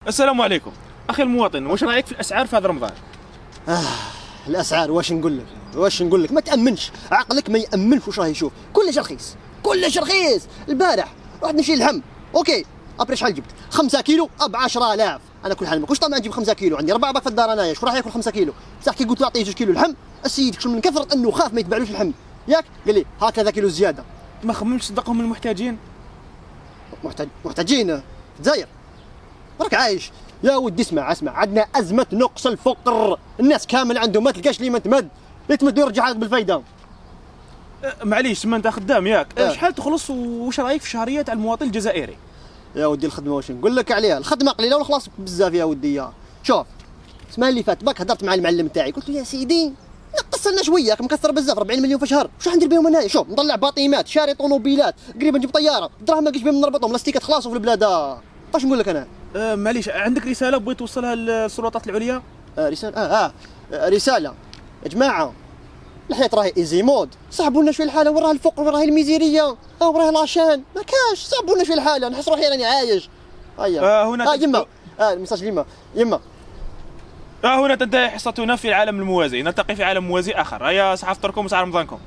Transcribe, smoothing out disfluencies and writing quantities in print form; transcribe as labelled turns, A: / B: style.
A: السلام عليكم اخي المواطن، واش رايك في الاسعار في هذا رمضان؟
B: الاسعار واش نقول لك ما تامنش، عقلك ما يامنش واش راه يشوف. كلش رخيص، كلش رخيص. البارح رحت نشري اللحم، اوكي ابري شحال جبت؟ 5 كيلو ب 10,000. انا كل حال واش طمع نجيب 5 كيلو؟ عندي 4 باك في الدار انايا، شكون راح ياكل 5 كيلو؟ بصح كي قلت له اعطيه 2 كيلو لحم، السيد كشف من كثره انه خاف ما يتباعلوش اللحم، ياك قال لي هكذا كيلو زياده.
A: ما خممتش تصدقهم المحتاجين؟
B: محتاجين في الجزائر، راك عايش يا ودي. اسمع، عندنا ازمه نقص الفقر، الناس كامل عندهم ما تلقاش لي ما تمد، اللي تمد يرجع بالفايده.
A: معليش، ما انت خدام ياك. شحال تخلص وش رايك في شهريه تاع المواطن الجزائري؟
B: يا ودي الخدمه واش نقول لك عليها، الخدمه قليله والخلاص بزاف يا ودي. شوف السمانه اللي فات باك هضرت مع المعلم تاعي، قلت له يا سيدي نقص لنا شويه، راك مكثر بزاف، 40 مليون في شهر، واش راح ندير بهم انايا؟ شوف نطلع باطيمات، شاري طوموبيلات، قريبا نجيب طياره، دراهم ما كاينش بهم نربطهم، لاستيكات خلاص في البلاد. واش نقول لك انا؟
A: معليش، عندك رساله بغيت توصلها للسلطات العليا؟
B: رساله رساله يا جماعه، الحياه راهي ايزي مود، صعبوا لنا شويه الحاله، وين راه الفقر، وين راهي الميزيريه، وين راهي لاشان، ما كاش، صعبوا لنا شويه الحاله، نحس روحي راني عايش. هيا
A: هنا
B: يما الميساج يما
A: هنا تنتهي حصتنا في العالم الموازي، نلتقي في عالم موازي اخر. هيا صحة فطوركم وسعى رمضانكم.